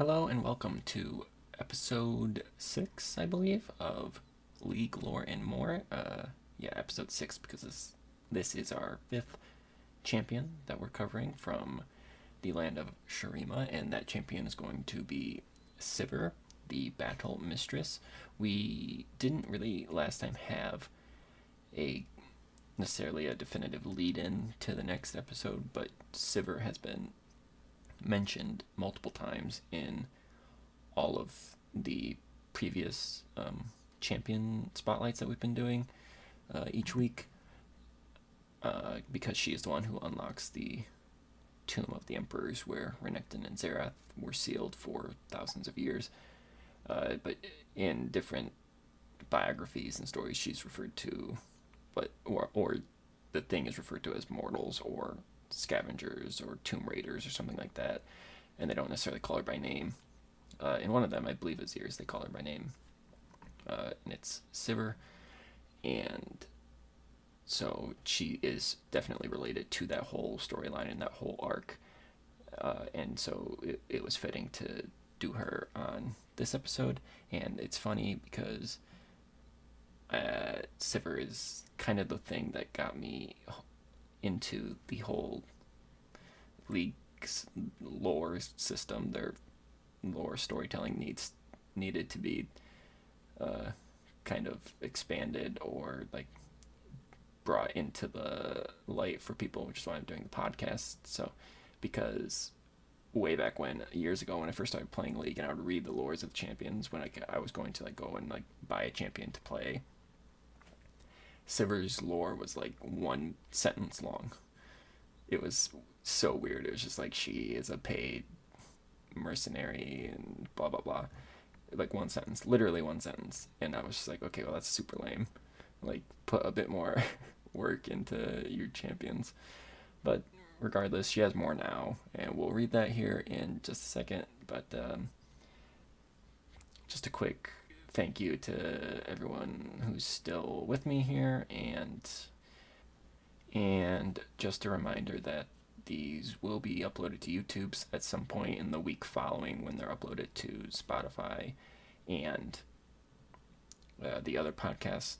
Hello and welcome to episode 6, I believe, of League Lore and More. Episode 6 because this is our 5th champion that we're covering from the land of Shuriman, and that champion is going to be Sivir, the Battle Mistress. We didn't really last time have necessarily a definitive lead-in to the next episode, but Sivir has been mentioned multiple times in all of the previous champion spotlights that we've been doing each week, because she is the one who unlocks the Tomb of the Emperors, where Renekton and Xerath were sealed for thousands of years. But in different biographies and stories, she's referred to, or the thing is referred to as mortals or scavengers or tomb raiders or something like that, and they don't necessarily call her by name. In one of them, I believe Azir's, they call her by name, and it's Sivir, and so she is definitely related to that whole storyline and that whole arc, and so it was fitting to do her on this episode. And it's funny because Sivir is kind of the thing that got me into the whole League's lore system. Their lore storytelling needed to be kind of expanded or like brought into the light for people, which is why I'm doing the podcast. So, because way back when, years ago, when I first started playing League, and I would read the lores of the champions when I was going to like go and like buy a champion to play, Sivir's lore was like one sentence long. It was so weird. It was just like, she is a paid mercenary and blah blah blah, like one sentence, literally one sentence. And I was just like, okay, well, that's super lame. Like, put a bit more work into your champions. But regardless, she has more now, and we'll read that here in just a second. But just a quick thank you to everyone who's still with me here, and just a reminder that these will be uploaded to YouTube at some point in the week following, when they're uploaded to Spotify and the other podcast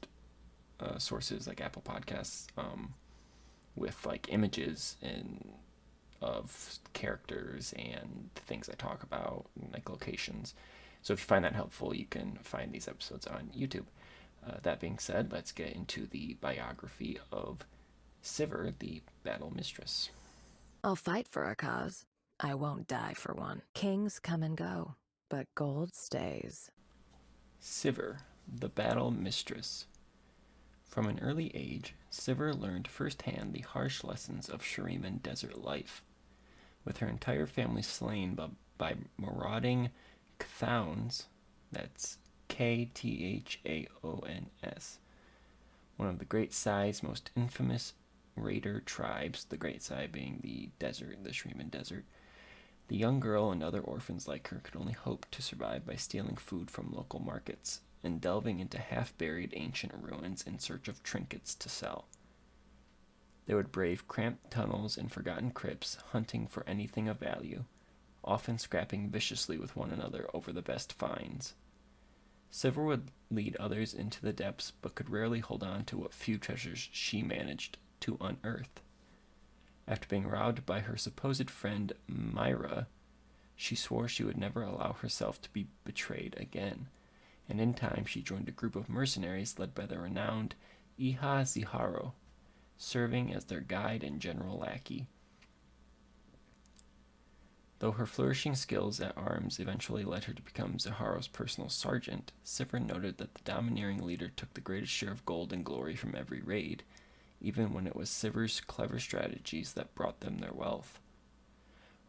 sources like Apple Podcasts, with like images and of characters and things I talk about, and like locations. So if you find that helpful, you can find these episodes on YouTube. That being said, let's get into the biography of Sivir, the Battle Mistress. I'll fight for a cause. I won't die for one. Kings come and go, but gold stays. Sivir, the Battle Mistress. From an early age, Sivir learned firsthand the harsh lessons of Shuriman desert life. With her entire family slain by marauding Chthauns, that's Kthauns, one of the Great Sai's most infamous raider tribes, the Great Sai being the Shuriman desert, the young girl and other orphans like her could only hope to survive by stealing food from local markets and delving into half-buried ancient ruins in search of trinkets to sell. They would brave cramped tunnels and forgotten crypts, hunting for anything of value, often scrapping viciously with one another over the best finds. Sivir would lead others into the depths, but could rarely hold on to what few treasures she managed to unearth. After being robbed by her supposed friend Myra, she swore she would never allow herself to be betrayed again, and in time she joined a group of mercenaries led by the renowned Iha Ziharo, serving as their guide and general lackey. Though her flourishing skills at arms eventually led her to become Ziharo's personal sergeant, Sivir noted that the domineering leader took the greatest share of gold and glory from every raid, even when it was Sivir's clever strategies that brought them their wealth.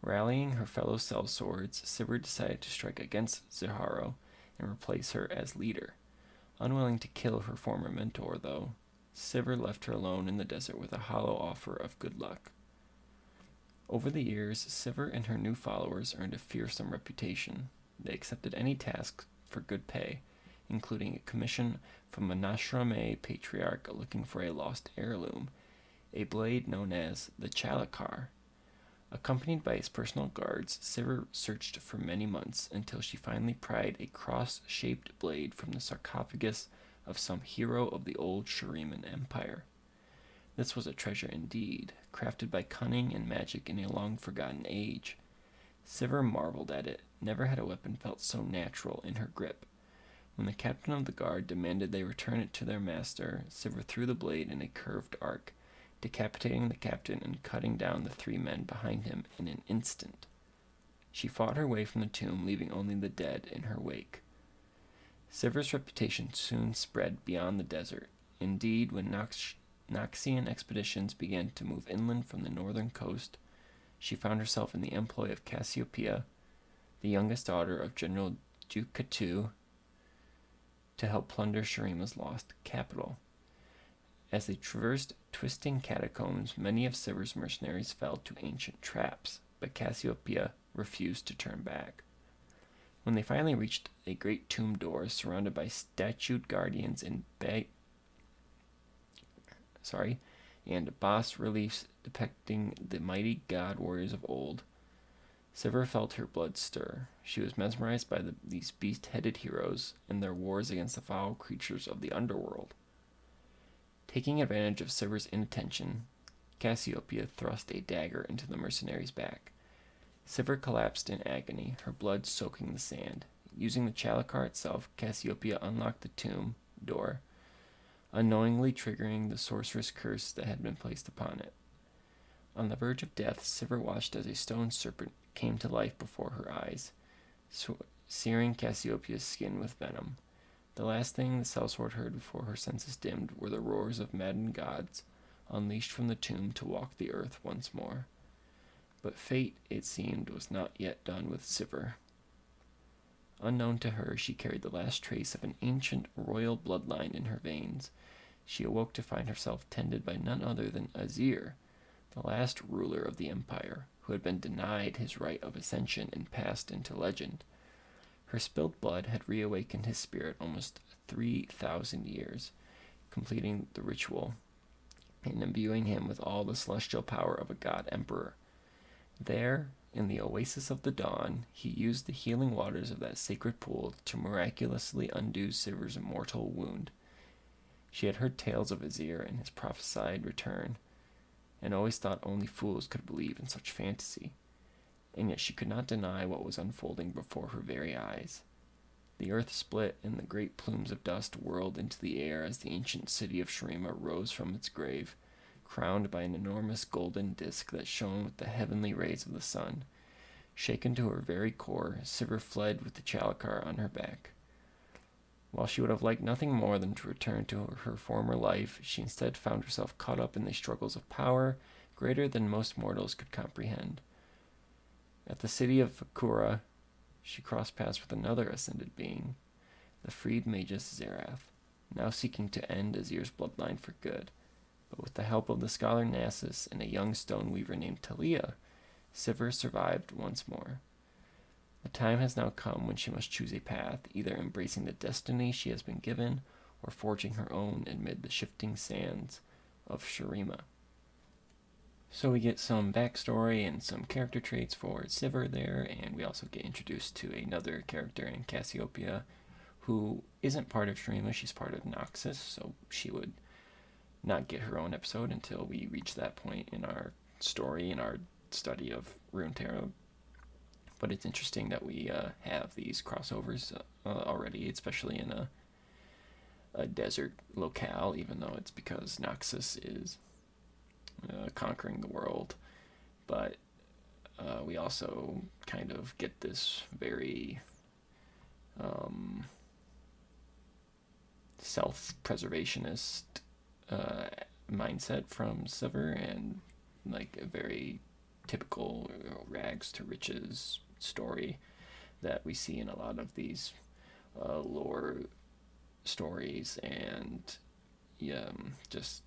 Rallying her fellow sellswords, Sivir decided to strike against Ziharo and replace her as leader. Unwilling to kill her former mentor, though, Sivir left her alone in the desert with a hollow offer of good luck. Over the years, Sivir and her new followers earned a fearsome reputation. They accepted any task for good pay, including a commission from a Nashrame patriarch looking for a lost heirloom, a blade known as the Chalakar, Accompanied by his personal guards, Sivir searched for many months until she finally pried a cross-shaped blade from the sarcophagus of some hero of the old Shuriman Empire. This was a treasure indeed, crafted by cunning and magic in a long-forgotten age. Sivir marveled at it. Never had a weapon felt so natural in her grip. When the captain of the guard demanded they return it to their master, Sivir threw the blade in a curved arc, decapitating the captain and cutting down the 3 men behind him in an instant. She fought her way from the tomb, leaving only the dead in her wake. Sivir's reputation soon spread beyond the desert. Indeed, when Noxian expeditions began to move inland from the northern coast, she found herself in the employ of Cassiopeia, the youngest daughter of General Ducatu, to help plunder Shurima's lost capital. As they traversed twisting catacombs, many of Sivir's mercenaries fell to ancient traps, but Cassiopeia refused to turn back. When they finally reached a great tomb door surrounded by statued guardians and bas-reliefs depicting the mighty god warriors of old, Sivir felt her blood stir. She was mesmerized by these beast-headed heroes and their wars against the foul creatures of the underworld. Taking advantage of Sivir's inattention, Cassiopeia thrust a dagger into the mercenary's back. Sivir collapsed in agony, her blood soaking the sand. Using the chalicar itself, Cassiopeia unlocked the tomb door, unknowingly triggering the sorceress curse that had been placed upon it. On the verge of death, Sivir watched as a stone serpent came to life before her eyes, searing Cassiopeia's skin with venom. The last thing the sellsword heard before her senses dimmed were the roars of maddened gods, unleashed from the tomb to walk the earth once more. But fate, it seemed, was not yet done with Sivir. Unknown to her, she carried the last trace of an ancient royal bloodline in her veins. She awoke to find herself tended by none other than Azir, the last ruler of the empire, who had been denied his right of ascension and passed into legend. Her spilled blood had reawakened his spirit almost 3,000 years, completing the ritual and imbuing him with all the celestial power of a god emperor. There, in the oasis of the dawn, he used the healing waters of that sacred pool to miraculously undo Sivir's mortal wound. She had heard tales of Azir and his prophesied return, and always thought only fools could believe in such fantasy. And yet she could not deny what was unfolding before her very eyes. The earth split, and the great plumes of dust whirled into the air as the ancient city of Shurima rose from its grave, crowned by an enormous golden disk that shone with the heavenly rays of the sun. Shaken to her very core, Sivir fled with the chalicar on her back. While she would have liked nothing more than to return to her former life, she instead found herself caught up in the struggles of power greater than most mortals could comprehend. At the city of Fakura, she crossed paths with another ascended being, the freed magus Zerath, now seeking to end Azir's bloodline for good. But with the help of the scholar Nasus and a young stone weaver named Talia, Sivir survived once more. The time has now come when she must choose a path, either embracing the destiny she has been given or forging her own amid the shifting sands of Shurima. So we get some backstory and some character traits for Sivir there, and we also get introduced to another character in Cassiopeia who isn't part of Shurima. She's part of Noxus, so she would not get her own episode until we reach that point in our story, in our study of Runeterra. But it's interesting that we have these crossovers already, especially in a desert locale, even though it's because Noxus is conquering the world. But we also kind of get this very self-preservationist mindset from Sivir, and like a very typical rags to riches story that we see in a lot of these lore stories and just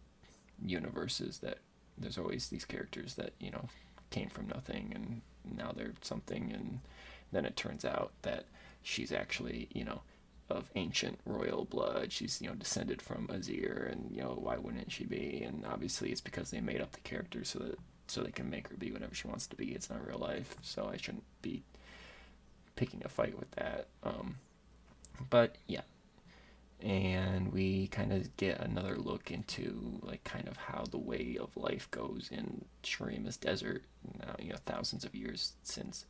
universes, that there's always these characters that, you know, came from nothing and now they're something, and then it turns out that she's actually, you know, of ancient royal blood. She's, you know, descended from Azir, and, you know, why wouldn't she be? And obviously it's because they made up the character so that so they can make her be whatever she wants to be. It's not real life, so I shouldn't be picking a fight with that. But yeah, and we kind of get another look into like kind of how the way of life goes in Shurima's desert. Now, thousands of years since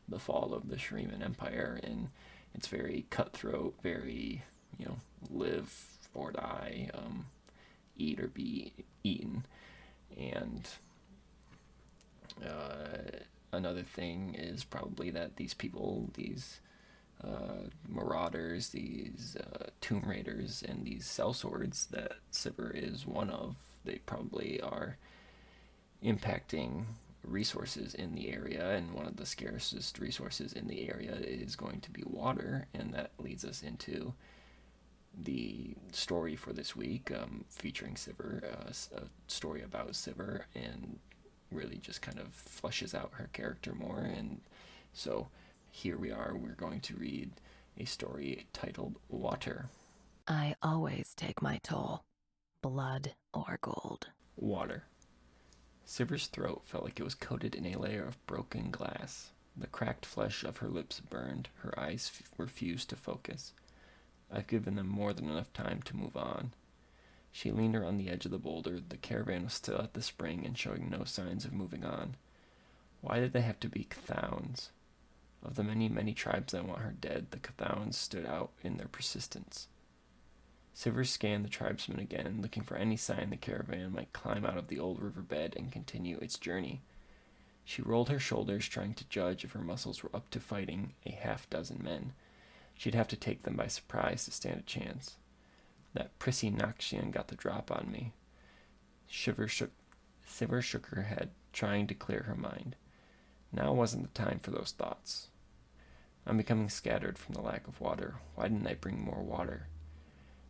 the fall of the Shuriman Empire, and it's very cutthroat, very live or die, eat or be eaten. And another thing is probably that these people, these marauders, these tomb raiders, and these sellswords that Sivir is one of, they probably are impacting resources in the area, and one of the scarcest resources in the area is going to be water, and that leads us into the story for this week, featuring Sivir, a story about Sivir, and really just kind of fleshes out her character more. And so here we are, we're going to read a story titled Water. I always take my toll, blood or gold. Water. Sivir's throat felt like it was coated in a layer of broken glass. The cracked flesh of her lips burned, her eyes refused to focus. I've given them more than enough time to move on. She leaned around the edge of the boulder. The caravan was still at the spring and showing no signs of moving on. Why did they have to be Chthauns? Of the many, many tribes that want her dead, the Chthauns stood out in their persistence. Sivir scanned the tribesmen again, looking for any sign the caravan might climb out of the old riverbed and continue its journey. She rolled her shoulders, trying to judge if her muscles were up to fighting a half-dozen men. She'd have to take them by surprise to stand a chance. That prissy Noxian got the drop on me. Sivir shook her head, trying to clear her mind. Now wasn't the time for those thoughts. I'm becoming scattered from the lack of water. Why didn't I bring more water?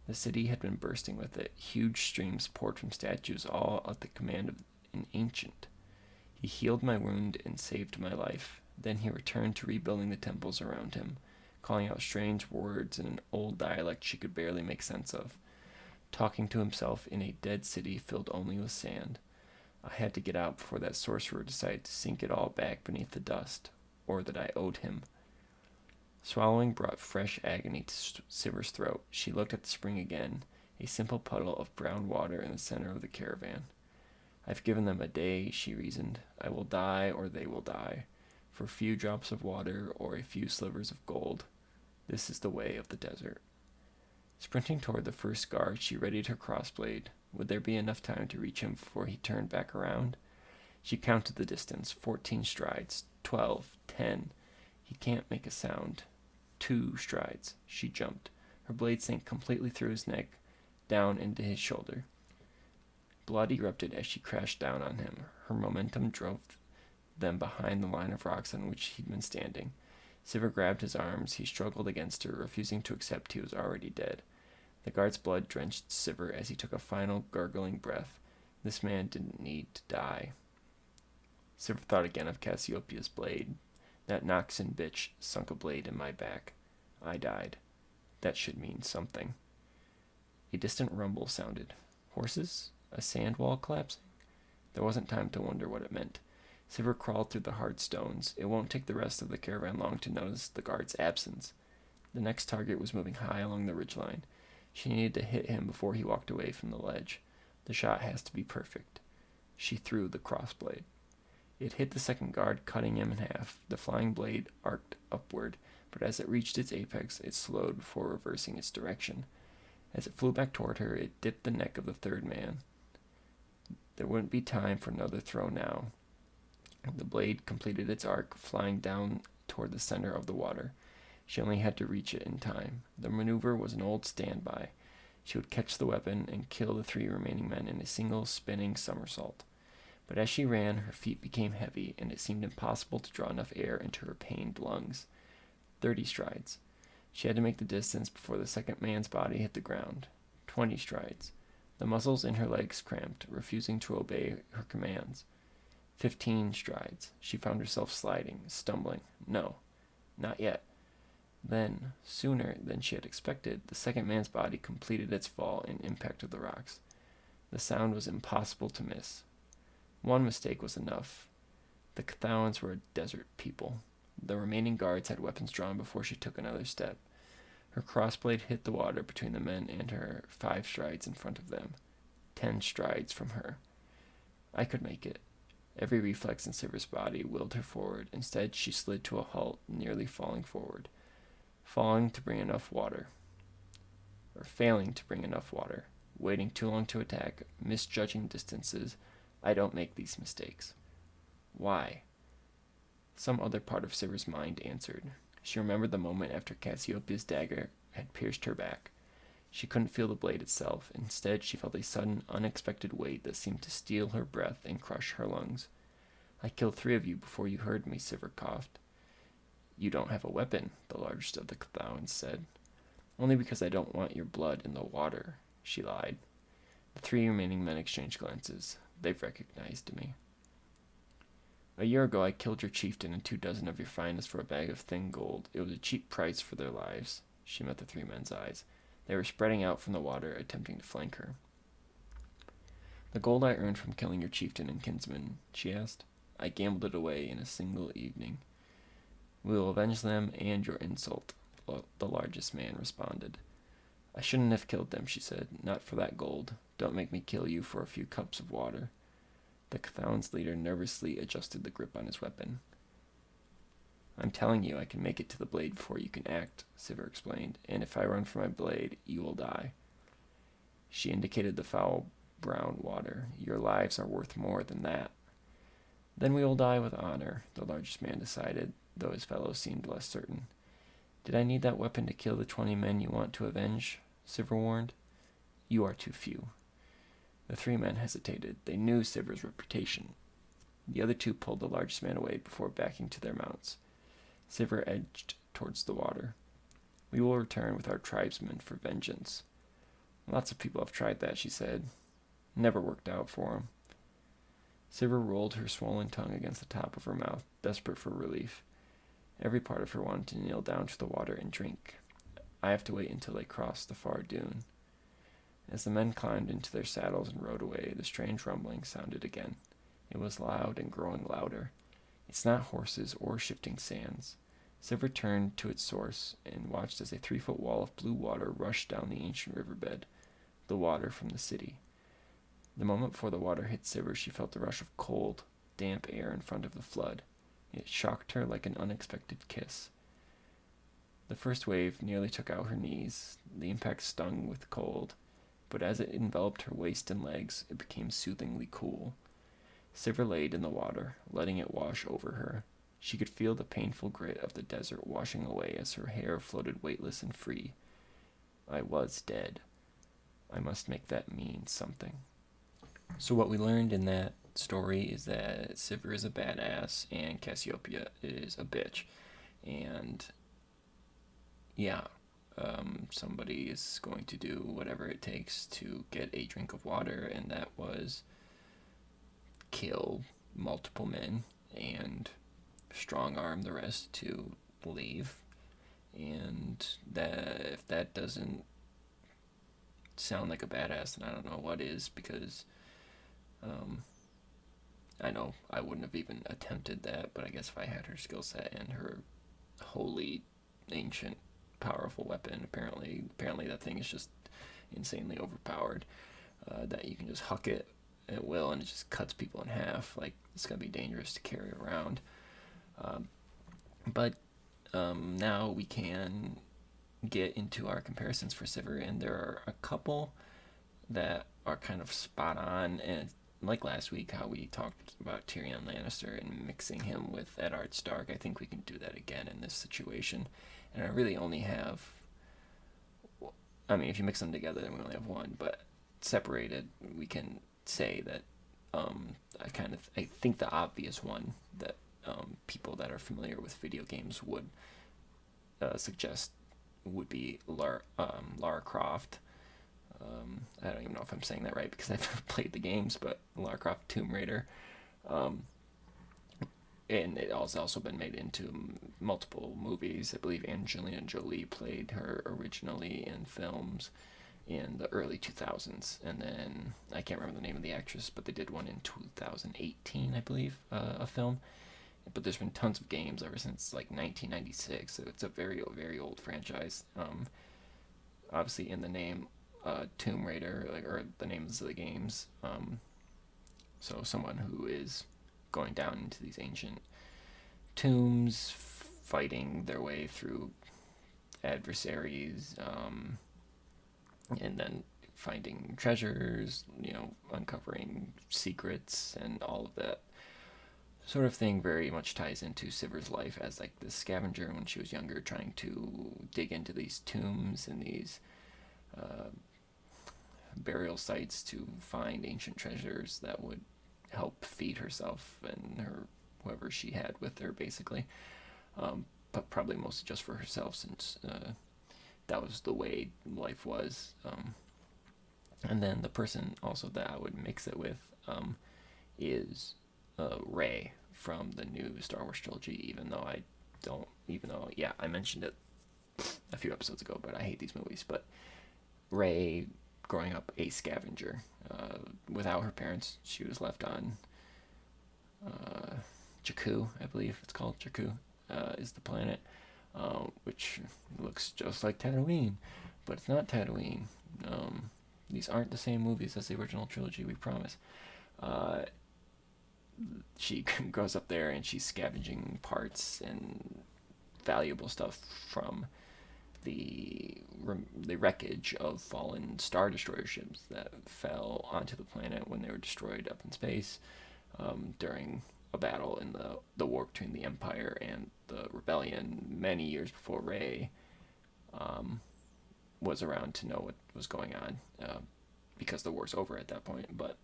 The city had been bursting with it. Huge streams poured from statues, all at the command of an ancient. He healed my wound and saved my life. Then he returned to rebuilding the temples around him, calling out strange words in an old dialect she could barely make sense of, talking to himself in a dead city filled only with sand. I had to get out before that sorcerer decided to sink it all back beneath the dust, or that I owed him. Swallowing brought fresh agony to Sivir's throat. She looked at the spring again, a simple puddle of brown water in the center of the caravan. I've given them a day, she reasoned. I will die or they will die, for a few drops of water or a few slivers of gold. This is the way of the desert. Sprinting toward the first guard, she readied her crossblade. Would there be enough time to reach him before he turned back around? She counted the distance, 14 strides, 12, 10. He can't make a sound. 2 strides. She jumped. Her blade sank completely through his neck, down into his shoulder. Blood erupted as she crashed down on him. Her momentum drove them behind the line of rocks on which he'd been standing. Sivir grabbed his arms. He struggled against her, refusing to accept he was already dead. The guard's blood drenched Sivir as he took a final gurgling breath. This man didn't need to die. Sivir thought again of Cassiopeia's blade. That Noxian bitch sunk a blade in my back. I died. That should mean something. A distant rumble sounded. Horses? A sand wall collapsing? There wasn't time to wonder what it meant. Sivir crawled through the hard stones. It won't take the rest of the caravan long to notice the guard's absence. The next target was moving high along the ridgeline. She needed to hit him before he walked away from the ledge. The shot has to be perfect. She threw the crossblade. It hit the second guard, cutting him in half. The flying blade arced upward, but as it reached its apex, it slowed before reversing its direction. As it flew back toward her, it dipped the neck of the third man. There wouldn't be time for another throw now. The blade completed its arc, flying down toward the center of the water. She only had to reach it in time. The maneuver was an old standby. She would catch the weapon and kill the 3 remaining men in a single spinning somersault. But as she ran, her feet became heavy, and it seemed impossible to draw enough air into her pained lungs. 30 strides. She had to make the distance before the second man's body hit the ground. 20 strides. The muscles in her legs cramped, refusing to obey her commands. 15 strides. She found herself sliding, stumbling. No, not yet. Then, sooner than she had expected, the second man's body completed its fall and impacted the rocks. The sound was impossible to miss. One mistake was enough. The Cathowans were a desert people. The remaining guards had weapons drawn before she took another step. Her crossblade hit the water between the men and her 5 strides in front of them. 10 strides from her. I could make it. Every reflex in Sivir's body willed her forward. Instead, she slid to a halt, nearly falling forward. Failing to bring enough water. Waiting too long to attack, misjudging distances. I don't make these mistakes. Why? Some other part of Sivir's mind answered. She remembered the moment after Cassiopeia's dagger had pierced her back. She couldn't feel the blade itself. Instead, she felt a sudden, unexpected weight that seemed to steal her breath and crush her lungs. I killed 3 of you before you heard me, Sivir coughed. You don't have a weapon, the largest of the Cathowans said. Only because I don't want your blood in the water, she lied. The 3 remaining men exchanged glances. They've recognized me. A year ago, I killed your chieftain and 24 of your finest for a bag of thin gold. It was a cheap price for their lives. She met the 3 men's eyes. They were spreading out from the water, attempting to flank her. The gold I earned from killing your chieftain and kinsman, she asked. I gambled it away in a single evening. We will avenge them and your insult, the largest man responded. I shouldn't have killed them, she said. Not for that gold. Don't make me kill you for a few cups of water. The Cathawan's leader nervously adjusted the grip on his weapon. I'm telling you I can make it to the blade before you can act, Sivir explained, and if I run for my blade, you will die. She indicated the foul brown water. Your lives are worth more than that. Then we will die with honor, the largest man decided, though his fellows seemed less certain. Did I need that weapon to kill the 20 men you want to avenge? Sivir warned. You are too few. The 3 men hesitated. They knew Sivir's reputation. The other 2 pulled the largest man away before backing to their mounts. Sivir edged towards the water. We will return with our tribesmen for vengeance. Lots of people have tried that, she said. Never worked out for them. Sivir rolled her swollen tongue against the top of her mouth, desperate for relief. Every part of her wanted to kneel down to the water and drink. I have to wait until they cross the far dune. As the men climbed into their saddles and rode away, the strange rumbling sounded again. It was loud and growing louder. It's not horses or shifting sands. Sivir turned to its source and watched as a 3-foot wall of blue water rushed down the ancient riverbed, the water from the city. The moment before the water hit Sivir, she felt the rush of cold, damp air in front of the flood. It shocked her like an unexpected kiss. The first wave nearly took out her knees. The impact stung with cold, but as it enveloped her waist and legs, it became soothingly cool. Sivir laid in the water, letting it wash over her. She could feel the painful grit of the desert washing away as her hair floated weightless and free. I was dead. I must make that mean something. So what we learned in that story is that Sivir is a badass and Cassiopeia is a bitch. And yeah, somebody is going to do whatever it takes to get a drink of water, and that was kill multiple men and strong arm the rest to leave. And that if that doesn't sound like a badass, then I don't know what is, because I know I wouldn't have even attempted that, but I guess if I had her skill set and her holy, ancient, powerful weapon, apparently that thing is just insanely overpowered, that you can just huck it at will and it just cuts people in half. Like, it's gonna be dangerous to carry around. But now we can get into our comparisons for Sivir, and there are a couple that are kind of spot on, and like last week how we talked about Tyrion Lannister and mixing him with Eddard Stark, I think we can do that again in this situation. And I really only have, I mean, if you mix them together then we only have one, but separated we can say that I think the obvious one that people that are familiar with video games would suggest would be Lara Croft. I don't even know if I'm saying that right because I've never played the games, but Lara Croft Tomb Raider. And it has also been made into multiple movies. I believe Angelina Jolie played her originally in films. in the early 2000s. And then I can't remember the name of the actress, but they did one in 2018, I believe, a film. But there's been tons of games ever since like 1996, so it's a very, very old franchise. Obviously, in the name, Tomb Raider, like, or the names of the games. So someone who is going down into these ancient tombs, fighting their way through adversaries, and then finding treasures, uncovering secrets and all of that sort of thing very much ties into Sivir's life as like this scavenger when she was younger, trying to dig into these tombs and these uh, burial sites to find ancient treasures that would help feed herself and her whoever she had with her, basically. But probably mostly just for herself, since that was the way life was. And then the person also that I would mix it with is Rey from the new Star Wars trilogy. Yeah, I mentioned it a few episodes ago, but I hate these movies. But Rey, growing up a scavenger, without her parents, she was left on Jakku, I believe it's called. Jakku is the planet, which looks just like Tatooine, but it's not Tatooine. These aren't the same movies as the original trilogy, we promise. Uh, she goes up there and she's scavenging parts and valuable stuff from the wreckage of fallen Star Destroyer ships that fell onto the planet when they were destroyed up in space during a battle in the war between the Empire and the Rebellion many years before Rey was around to know what was going on, because the war's over at that point. But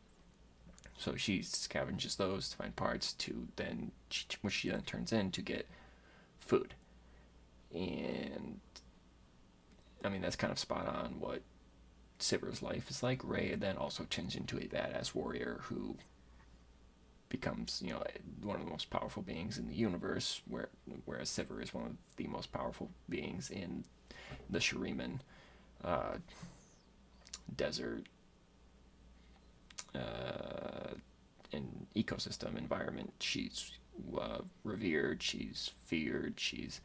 so she scavenges those to find parts to then, which she then turns in to get food. And I mean, that's kind of spot on what Sivir's life is like. Rey then also turns into a badass warrior who becomes, one of the most powerful beings in the universe, whereas Sivir is one of the most powerful beings in the Shuriman desert and ecosystem environment. She's revered, she's feared, she's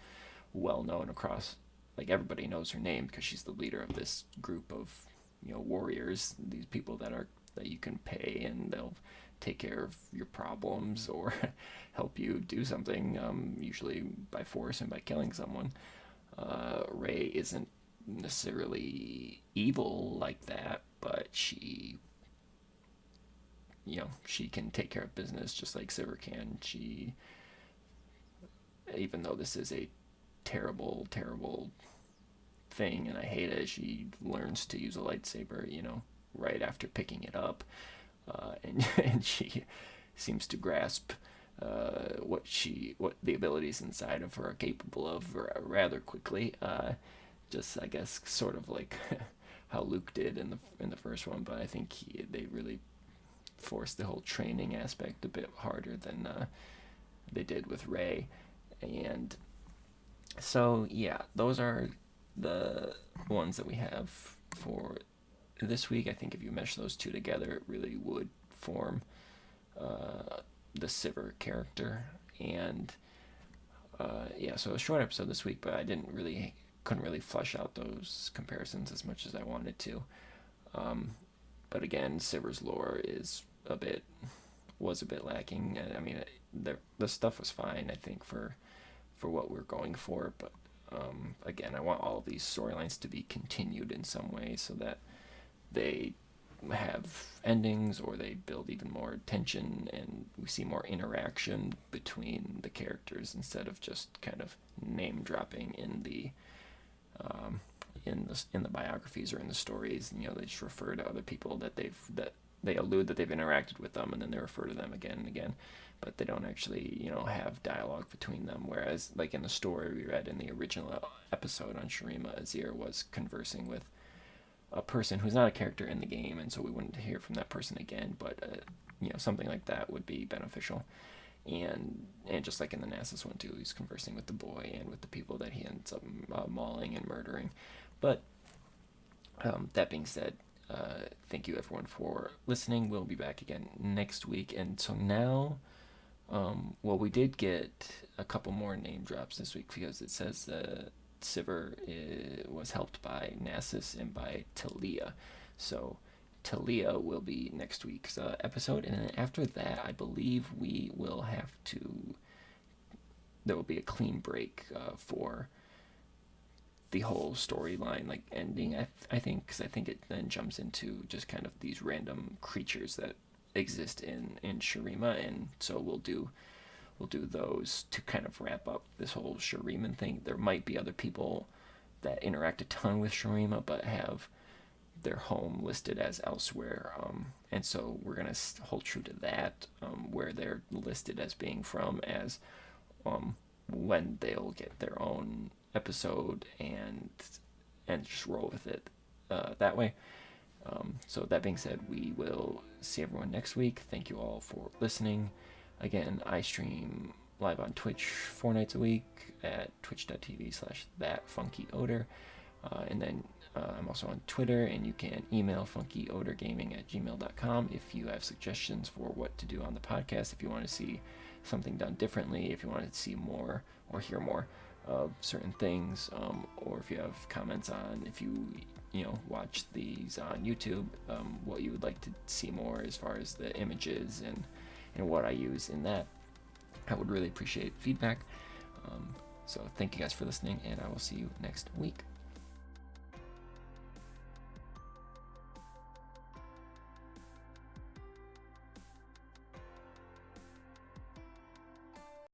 well known across, like, everybody knows her name because she's the leader of this group of warriors, these people that you can pay and they'll take care of your problems or help you do something, usually by force and by killing someone. Rey isn't necessarily evil like that, but she can take care of business just like Sivir can. She, even though this is a terrible, terrible thing and I hate it, she learns to use a lightsaber, right after picking it up, and she seems to grasp what the abilities inside of her are capable of rather quickly. Just, I guess, sort of like how Luke did in the first one, but I think they really forced the whole training aspect a bit harder than they did with Rey. And so, yeah, those are the ones that we have for this week. I think if you mesh those two together, it really would form the Sivir character. And yeah, so a short episode this week, but I couldn't really flesh out those comparisons as much as I wanted to. But again, Sivir's lore was a bit lacking. I mean, the stuff was fine, I think, for what we're going for. But again, I want all of these storylines to be continued in some way so that they have endings or they build even more tension and we see more interaction between the characters instead of just kind of name dropping in the biographies or in the stories. They just refer to other people that they allude that they've interacted with them, and then they refer to them again and again, but they don't actually have dialogue between them. Whereas, like in the story we read in the original episode on Shuriman, Azir was conversing with a person who's not a character in the game, and so we wouldn't hear from that person again. But something like that would be beneficial. And just like in the Nasus one too, he's conversing with the boy and with the people that he ends up mauling and murdering. But That being said, thank you everyone for listening. We'll be back again next week. And so now, well, we did get a couple more name drops this week because it says that Sivir was helped by Nasus and by Talia. So Talia will be next week's episode. And then after that, I believe we will have to. There will be a clean break for the whole storyline like ending. I think because I think it then jumps into just kind of these random creatures that exist in Shurima, and so we'll do those to kind of wrap up this whole Shuriman thing. There might be other people that interact a ton with Shurima but have their home listed as elsewhere, and so we're gonna hold true to that, where they're listed as being from as when they'll get their own episode and just roll with it that way. So that being said, we will see everyone next week. Thank you all for listening. Again, I stream live on Twitch 4 nights a week at twitch.tv/thatfunkyodor. And then I'm also on Twitter, and you can email funkyodorgaming@gmail.com if you have suggestions for what to do on the podcast, if you want to see something done differently, if you want to see more or hear more of certain things, or if you have comments on if you watch these on YouTube, what you would like to see more as far as the images and what I use in that. I would really appreciate feedback. So thank you guys for listening, and I will see you next week.